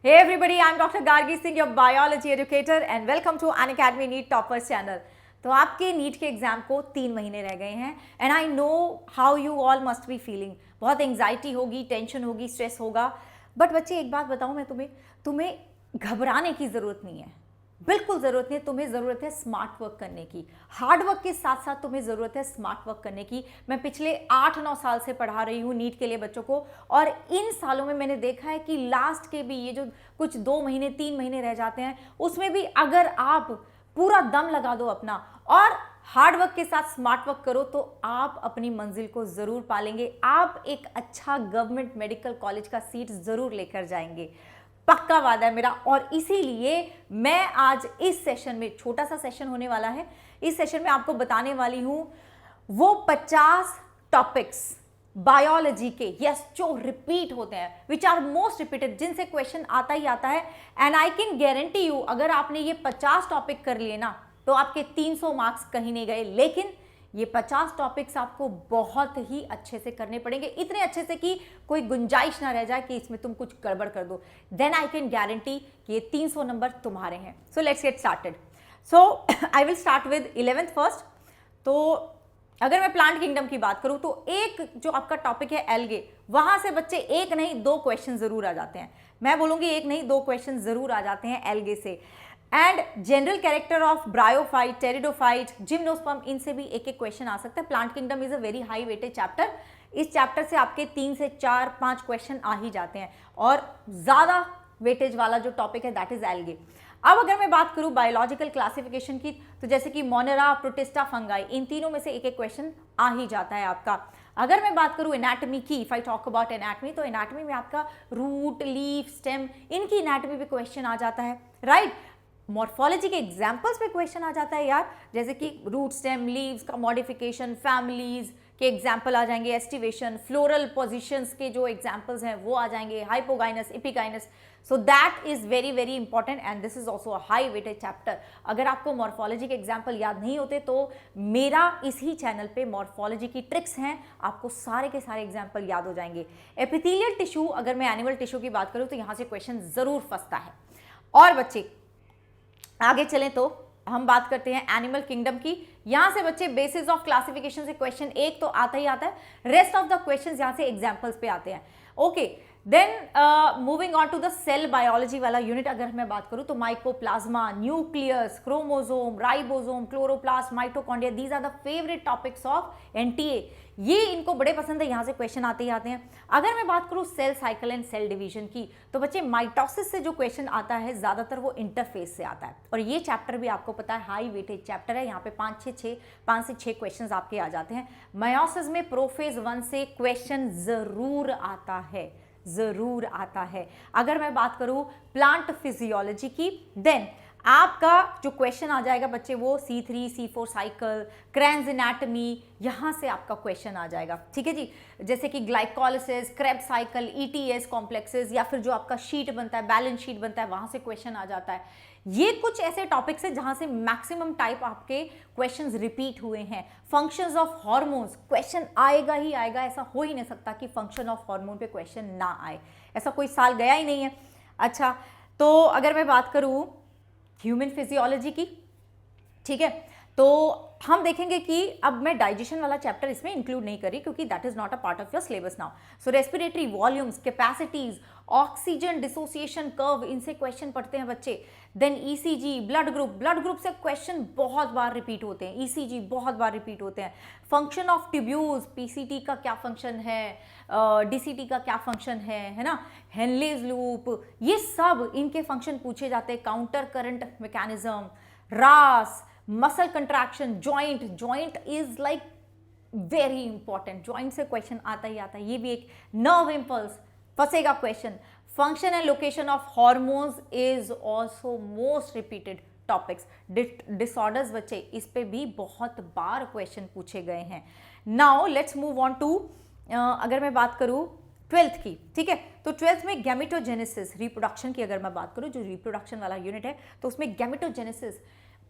Hey everybody, I'm Dr. Gargi Singh, your biology educator and welcome to Unacademy NEET Toppers channel. तो आपके NEET के exam को 3 महीने रह गए हैं and I know how you all must be feeling. बहुत एंग्जाइटी होगी, टेंशन होगी, स्ट्रेस होगा. बट बच्चे एक बात बताऊं मैं तुम्हें घबराने की ज़रूरत नहीं है. बिल्कुल ज़रूरत नहीं है. तुम्हें ज़रूरत है स्मार्ट वर्क करने की. हार्ड वर्क के साथ साथ तुम्हें ज़रूरत है स्मार्ट वर्क करने की. मैं पिछले 8-9 साल से पढ़ा रही हूँ नीट के लिए बच्चों को, और इन सालों में मैंने देखा है कि लास्ट के भी ये जो कुछ 2 महीने 3 महीने रह जाते हैं, उसमें भी अगर आप पूरा दम लगा दो अपना और हार्ड वर्क के साथ स्मार्ट वर्क करो तो आप अपनी मंजिल को ज़रूर पालेंगे. आप एक अच्छा गवर्नमेंट मेडिकल कॉलेज का सीट ज़रूर लेकर जाएंगे. पक्का वादा है मेरा. और इसीलिए मैं आज इस सेशन में, छोटा सा सेशन होने वाला है, इस सेशन में आपको बताने वाली हूं वो 50 टॉपिक्स बायोलॉजी के, यस, जो रिपीट होते हैं, विच आर मोस्ट रिपीटेड, जिनसे क्वेश्चन आता ही आता है. And I can guarantee you, अगर आपने ये 50 टॉपिक कर लिए ना तो आपके 300 मार्क्स कहीं नहीं गए. लेकिन ये 50 टॉपिक्स आपको बहुत ही अच्छे से करने पड़ेंगे, इतने अच्छे से कि कोई गुंजाइश ना रह जाए कि इसमें तुम कुछ गड़बड़ कर दो. देन आई कैन गारंटी कि ये 300 नंबर तुम्हारे हैं. So let's get started. So I will start with 11th first. तो अगर मैं प्लांट किंगडम की बात करूं तो एक जो आपका टॉपिक है एल्गे, वहां से बच्चे एक नहीं 2 क्वेश्चन जरूर आ जाते हैं. मैं बोलूंगी एक नहीं 2 क्वेश्चन जरूर आ जाते हैं एल्गे से. And general character of bryophyte, pteridophyte, gymnosperm, इनसे भी एक एक क्वेश्चन आ सकता है. Plant kingdom is a very high weighted chapter. इस चैप्टर से आपके 3 से 4-5 क्वेश्चन आ ही जाते हैं. और ज्यादा वेटेज वाला जो टॉपिक है दैट इज एल्गे. अब अगर मैं बात करूं बायोलॉजिकल क्लासिफिकेशन की, तो जैसे कि मोनेरा, प्रोटिस्टा, फंगाई, इन तीनों में से एक एक क्वेश्चन आ ही जाता है आपका. अगर मैं बात करूं एनाटॉमी की, if I talk about anatomy, तो एनाटॉमी में आपका रूट, लीफ, स्टेम, इनकी एनाटॉमी पे क्वेश्चन आ जाता है, राइट. मॉर्फोलॉजी के एग्जाम्पल्स पे क्वेश्चन आ जाता है यार, जैसे कि रूट, स्टेम, लीव्स का मॉडिफिकेशन, फैमिलीज के एग्जाम्पल आ जाएंगे, एस्टिवेशन, फ्लोरल पोजीशंस के जो एग्जाम्पल्स हैं वो आ जाएंगे, hypogynous, epigynous. So that is very very important and this is also a high weighted chapter. अगर आपको मॉर्फोलॉजी के एग्जाम्पल याद नहीं होते तो मेरा इसी चैनल पे मॉर्फोलॉजी की ट्रिक्स हैं, आपको सारे के सारे एग्जाम्पल याद हो जाएंगे. एपिथेलियल टिश्यू, अगर मैं एनिमल टिश्यू की बात करूं तो यहाँ से क्वेश्चन जरूर फंसता है. और बच्चे आगे चलें तो हम बात करते हैं एनिमल किंगडम की. यहां से बच्चे बेसिस ऑफ क्लासिफिकेशन से क्वेश्चन एक तो आता ही आता है, रेस्ट ऑफ द क्वेश्चंस यहां से एग्जांपल्स पे आते हैं. Okay, then moving on to the cell biology वाला यूनिट अगर मैं बात करूं तो mycoplasma, nucleus, chromosome, ribosome, chloroplast, mitochondria, these are the favourite topics of NTA. ये इनको बड़े पसंद है, यहां से क्वेश्चन आते ही आते हैं. अगर मैं बात करूं cell cycle and cell division की, तो बच्चे माइटोसिस से जो क्वेश्चन आता है ज्यादातर वो इंटरफेस से आता है. और ये चैप्टर भी आपको पता है हाई वेटेज चैप्टर है. यहाँ पे 5 से 6 क्वेश्चन आपके आ जाते हैं. मायोसिस में प्रोफेज 1 से क्वेश्चन जरूर आता है, जरूर आता है. अगर मैं बात करूं प्लांट फिजियोलॉजी की, देन आपका जो क्वेश्चन आ जाएगा बच्चे वो C3, C4 cycle, cranes anatomy, यहां से आपका क्वेश्चन आ जाएगा. ठीक है जी. जैसे कि glycolysis, Krebs cycle, ETS complexes, या फिर जो आपका शीट बनता है, बैलेंस शीट बनता है, वहां से क्वेश्चन आ जाता है. ये कुछ ऐसे टॉपिक्स हैं जहां से मैक्सिमम टाइप आपके क्वेश्चंस रिपीट हुए हैं. फंक्शंस ऑफ हार्मोन्स, क्वेश्चन आएगा ही आएगा, ऐसा हो ही नहीं सकता कि फंक्शन ऑफ हार्मोन पे क्वेश्चन ना आए. ऐसा कोई साल गया ही नहीं है. अच्छा, तो अगर मैं बात करूं ह्यूमन फिजियोलॉजी की, ठीक है, तो हम देखेंगे कि अब मैं डाइजेशन वाला चैप्टर इसमें इंक्लूड नहीं करी क्योंकि that is not a part of your syllabus now. So respiratory volumes, capacities, oxygen dissociation curve, इनसे क्वेश्चन पढ़ते हैं बच्चे. देन ECG, ब्लड ग्रुप से क्वेश्चन बहुत बार रिपीट होते हैं. ECG बहुत बार रिपीट होते हैं. फंक्शन ऑफ ट्यूब्यूल्स, PCT का क्या फंक्शन है, DCT का क्या फंक्शन है ना, हेनलेज लूप, ये सब इनके फंक्शन पूछे जाते हैं. Counter current mechanism, RAS, muscle contraction, joint is like very important. Joint से क्वेश्चन आता ही आता है. ये भी एक नर्व इंपल्स, फंसेगा question. Function and location of hormones is also most repeated topics. Disorders बच्चे, इस पे भी बहुत बार क्वेश्चन पूछे गए हैं. Now let's move on to, अगर मैं बात करूं 12th की, ठीक है, तो 12th में गैमेटोजेनेसिस, रिप्रोडक्शन की अगर मैं बात करूं, जो रिप्रोडक्शन वाला यूनिट है, तो उसमें गैमेटोजेनेसिस,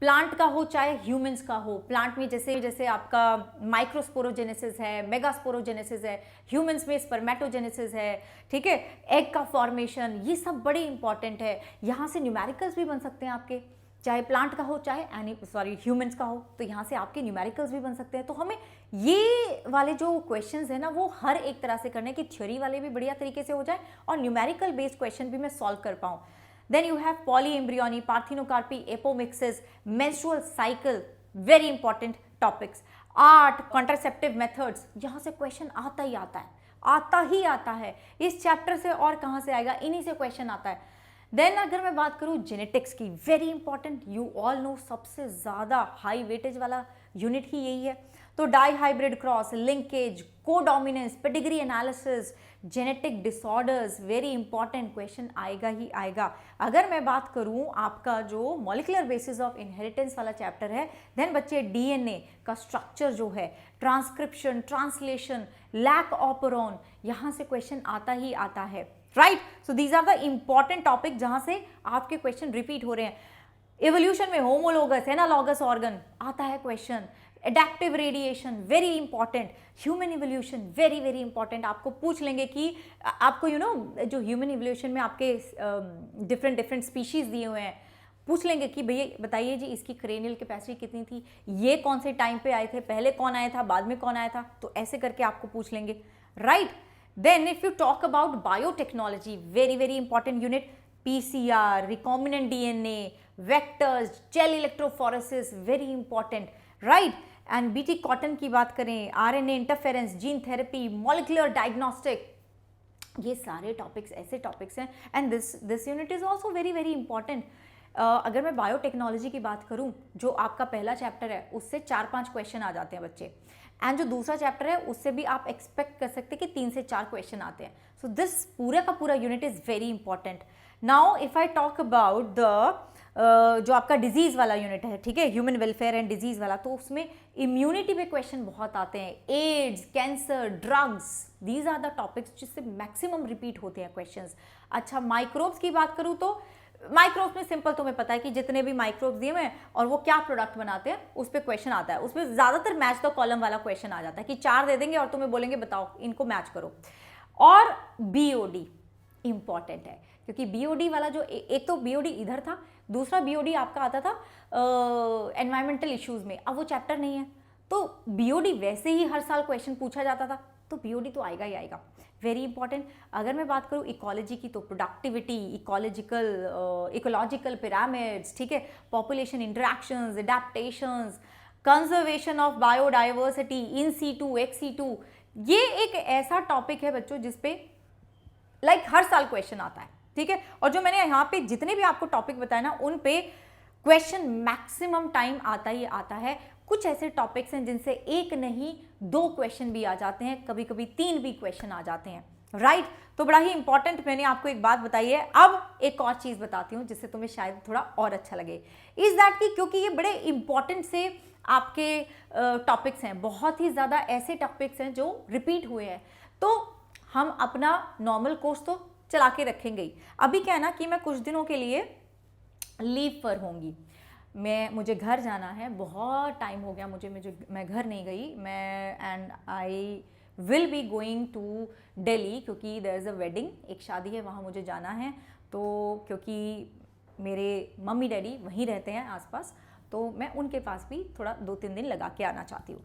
प्लांट का हो चाहे ह्यूमंस का हो, प्लांट में जैसे जैसे आपका माइक्रोस्पोरोजेनेसिस है, मेगास्पोरोजेनेसिस है, ह्यूमंस में स्पर्मेटोजेनेसिस है, ठीक है, एग का फॉर्मेशन, ये सब बड़े इंपॉर्टेंट है। यहाँ से न्यूमेरिकल्स भी बन सकते हैं आपके, चाहे प्लांट का हो चाहे ह्यूमंस का हो, तो यहाँ से आपके न्यूमेरिकल्स भी बन सकते हैं। तो हमें ये वाले जो क्वेश्चंस है ना वो हर एक तरह से करने की, थ्योरी वाले भी बढ़िया तरीके से हो जाए और न्यूमेरिकल बेस्ड क्वेश्चन भी मैं सॉल्व कर पाऊँ। Then you have polyembryony, parthenocarpy, apomixis, menstrual cycle, very important topics. Art, contraceptive methods, यहाँ से क्वेश्चन आता ही आता है, आता ही आता है। इस चैप्टर से और कहाँ से आएगा, इन्हीं से क्वेश्चन आता है। देन अगर मैं बात करूँ जेनेटिक्स की, very important, you all know सबसे ज़्यादा हाई वेटेज वाला यूनिट ही यही है। तो dihybrid cross, linkage, codominance, pedigree analysis, genetic disorders, very important question आएगा ही आएगा। अगर मैं बात करूं आपका जो मॉलिक्यूलर बेसिस ऑफ इनहेरिटेंस वाला चैप्टर है, देन बच्चे डीएनए का स्ट्रक्चर जो है, ट्रांसक्रिप्शन, ट्रांसलेशन, लैक ऑपरॉन, यहाँ से क्वेश्चन आता ही आता है, right. So these are the important topic जहाँ से आपके क्वेश्चन रिपीट हो रहे हैं। एवोल्यूशन में होमोलोगस, एनालॉगस ऑर्गन आता है question, adaptive radiation very important, human evolution very very important. आपको पूछ लेंगे कि आपको जो ह्यूमन इवोल्यूशन में आपके डिफरेंट डिफरेंट स्पीशीज दिए हुए हैं, पूछ लेंगे कि भैया बताइए जी इसकी क्रेनियल कैपेसिटी कितनी थी, ये कौन से टाइम पे आए थे, पहले कौन आया था, बाद में कौन आया था, तो ऐसे करके आपको पूछ लेंगे, right. Then if you talk about biotechnology, very very important unit, PCR, recombinant DNA, vectors, gel electrophoresis, very important, right. And BT cotton की बात करें, RNA interference, gene therapy, molecular diagnostic, ये सारे टॉपिक्स ऐसे टॉपिक्स हैं। And this unit is also very very important. अगर मैं biotechnology की बात करूं, जो आपका पहला चैप्टर है उससे 4-5 क्वेश्चन आ जाते हैं बच्चे, एंड जो दूसरा चैप्टर है उससे भी आप एक्सपेक्ट कर सकते हैं कि 3 से 4 क्वेश्चन आते हैं। सो दिस पूरा का पूरा unit is very important. Now if I talk about the जो आपका डिजीज वाला यूनिट है, ठीक है, ह्यूमन वेलफेयर एंड डिजीज वाला, तो उसमें इम्यूनिटी पे क्वेश्चन बहुत आते हैं, AIDS, cancer, drugs, these are the topics जिससे मैक्सिमम रिपीट होते हैं क्वेश्चंस। अच्छा, माइक्रोब्स की बात करूँ तो माइक्रोब्स में सिंपल तुम्हें पता है कि जितने भी माइक्रोब्स दिए हैं और वो क्या प्रोडक्ट बनाते हैं उस पर क्वेश्चन आता है, उसमें ज़्यादातर मैच द कॉलम वाला क्वेश्चन आ जाता है कि 4 दे देंगे और तुम्हें बोलेंगे बताओ इनको मैच करो। और बीओडी इंपॉर्टेंट है, क्योंकि बीओडी वाला जो एक तो बीओडी इधर था, दूसरा बीओडी आपका आता था एनवायरमेंटल इश्यूज में, अब वो चैप्टर नहीं है, तो बीओडी वैसे ही हर साल क्वेश्चन पूछा जाता था, तो बीओडी तो आएगा ही आएगा, वेरी इंपॉर्टेंट। अगर मैं बात करूँ इकोलॉजी की, तो प्रोडक्टिविटी, इकोलॉजिकल पिरामिड्स, ठीक है, population interactions, adaptations, conservation of biodiversity, in situ, ex situ, ये एक ऐसा टॉपिक है बच्चों जिसपे हर साल क्वेश्चन आता है, ठीक है। और जो मैंने यहाँ पे जितने भी आपको टॉपिक बताए ना, उन पे क्वेश्चन मैक्सिमम टाइम आता ही आता है। कुछ ऐसे टॉपिक्स हैं जिनसे एक नहीं 2 क्वेश्चन भी आ जाते हैं, कभी कभी 3 भी क्वेश्चन आ जाते हैं, राइट। तो बड़ा ही इंपॉर्टेंट मैंने आपको एक बात बताई है। अब एक और चीज बताती हूँ जिससे तुम्हें शायद थोड़ा और अच्छा लगे, इज दैट कि क्योंकि ये बड़े इंपॉर्टेंट से आपके टॉपिक्स हैं, बहुत ही ज्यादा ऐसे टॉपिक्स हैं जो रिपीट हुए हैं, तो हम अपना नॉर्मल कोर्स तो चला के रखेंगे ही। अभी क्या है ना कि मैं कुछ दिनों के लिए लीव पर होंगी, मुझे घर जाना है, बहुत टाइम हो गया मैं घर नहीं गई, and I will be going to Delhi, क्योंकि देयर इज़ अ वेडिंग, एक शादी है, वहाँ मुझे जाना है। तो क्योंकि मेरे मम्मी डैडी वहीं रहते हैं आसपास, तो मैं उनके पास भी थोड़ा 2-3 दिन लगा के आना चाहती हूँ।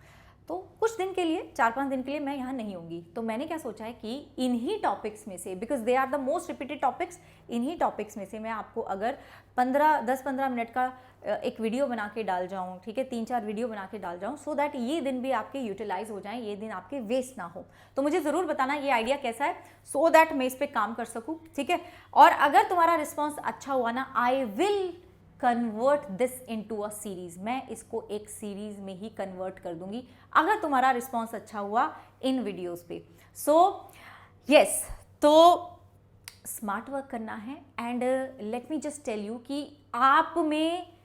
तो कुछ दिन के लिए, 4-5 दिन के लिए मैं यहाँ नहीं होंगी, तो मैंने क्या सोचा है कि इन्हीं टॉपिक्स में से, because they are the most repeated topics, इन्हीं टॉपिक्स में से मैं आपको अगर 10-15 मिनट का एक वीडियो बना के डाल जाऊँ, ठीक है, 3-4 वीडियो बना के डाल जाऊँ, सो दैट ये दिन भी आपके यूटिलाइज हो जाएं, ये दिन आपके वेस्ट ना हो। तो मुझे ज़रूर बताना ये आइडिया कैसा है, सो दैट मैं इस पर काम कर सकूँ, ठीक है। और अगर तुम्हारा रिस्पॉन्स अच्छा हुआ ना, I will convert this into a series, मैं इसको एक सीरीज में ही कन्वर्ट कर दूंगी अगर तुम्हारा रिस्पॉन्स अच्छा हुआ इन वीडियोस पे। सो यस, तो स्मार्ट वर्क करना है, and let me just tell you कि आप में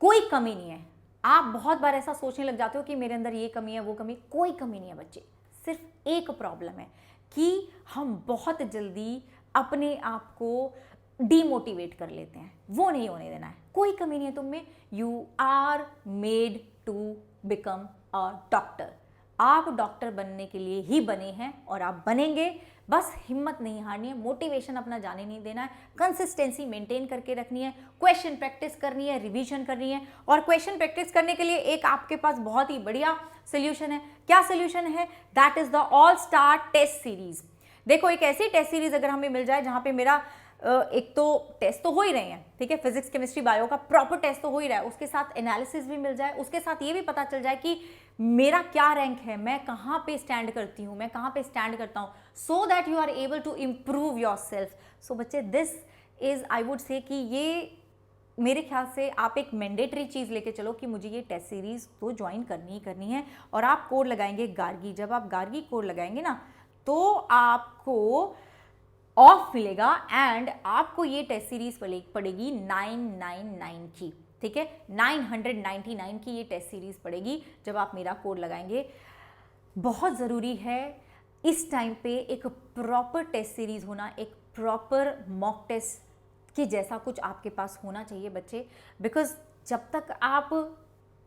कोई कमी नहीं है। आप बहुत बार ऐसा सोचने लग जाते हो कि मेरे अंदर ये कमी है, वो कमी, कोई कमी नहीं है बच्चे, सिर्फ एक प्रॉब्लम है कि हम बहुत जल्दी अपने आप को डीमोटिवेट कर लेते हैं, वो नहीं होने देना है। कोई कमी नहीं है तुम में, you are made to become a doctor. आप डॉक्टर बनने के लिए ही बने हैं और आप बनेंगे। बस हिम्मत नहीं हारनी है, मोटिवेशन अपना जाने नहीं देना है, कंसिस्टेंसी मेंटेन करके रखनी है, क्वेश्चन प्रैक्टिस करनी है, रिवीजन करनी है। और क्वेश्चन प्रैक्टिस करने के लिए एक आपके पास बहुत ही बढ़िया सोल्यूशन है। क्या सोल्यूशन है? That is the all star test series. देखो, एक ऐसी टेस्ट सीरीज अगर हमें मिल जाए जहां पे मेरा एक तो टेस्ट तो हो ही रहे हैं, ठीक है, फिजिक्स केमिस्ट्री बायो का प्रॉपर टेस्ट तो हो ही रहा है, उसके साथ एनालिसिस भी मिल जाए, उसके साथ ये भी पता चल जाए कि मेरा क्या रैंक है, मैं कहाँ पे स्टैंड करती हूँ, मैं कहाँ पे स्टैंड करता हूँ, so that you are able to improve your self. So बच्चे, this is, I would say कि ये मेरे ख्याल से आप एक मैंडेटरी चीज़ लेके चलो कि मुझे ये टेस्ट सीरीज तो ज्वाइन करनी ही करनी है। और आप कोड लगाएंगे गार्गी। जब आप गार्गी कोड लगाएंगे ना, तो आपको ऑफ मिलेगा एंड आपको ये टेस्ट सीरीज पड़ेगी 999 की, ठीक है, 999 की ये टेस्ट सीरीज पड़ेगी जब आप मेरा कोड लगाएंगे। बहुत ज़रूरी है इस टाइम पे एक प्रॉपर टेस्ट सीरीज होना, एक प्रॉपर मॉक टेस्ट कि जैसा कुछ आपके पास होना चाहिए बच्चे। बिकॉज जब तक आप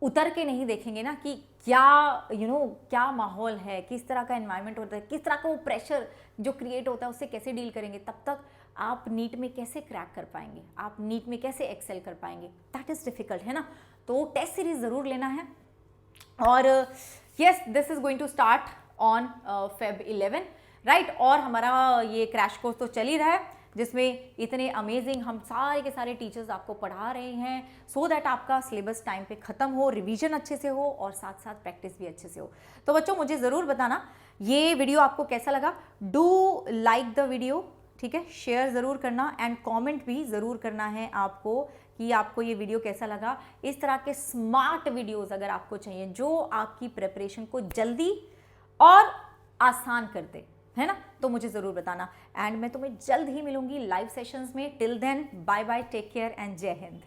उतर के नहीं देखेंगे ना कि क्या क्या माहौल है, किस तरह का एनवायरनमेंट होता है, किस तरह का वो प्रेशर जो क्रिएट होता है उससे कैसे डील करेंगे, तब तक आप नीट में कैसे क्रैक कर पाएंगे, आप नीट में कैसे एक्सेल कर पाएंगे, दैट इज़ डिफिकल्ट, है ना। तो टेस्ट सीरीज ज़रूर लेना है। और yes, this is going to start on Feb 11, right. और हमारा ये क्रैश कोर्स तो चल ही रहा है, जिसमें इतने अमेजिंग हम सारे के सारे टीचर्स आपको पढ़ा रहे हैं, सो दैट आपका सिलेबस टाइम पे ख़त्म हो, रिवीजन अच्छे से हो और साथ साथ प्रैक्टिस भी अच्छे से हो। तो बच्चों, मुझे ज़रूर बताना ये वीडियो आपको कैसा लगा। डू लाइक द वीडियो, ठीक है, शेयर ज़रूर करना एंड कमेंट भी ज़रूर करना है आपको कि आपको ये वीडियो कैसा लगा। इस तरह के स्मार्ट वीडियोज़ अगर आपको चाहिए जो आपकी प्रिपरेशन को जल्दी और आसान कर दे, है ना, तो मुझे ज़रूर बताना। एंड मैं तुम्हें जल्द ही मिलूंगी लाइव सेशंस में। Till then, bye bye, take care and जय हिंद।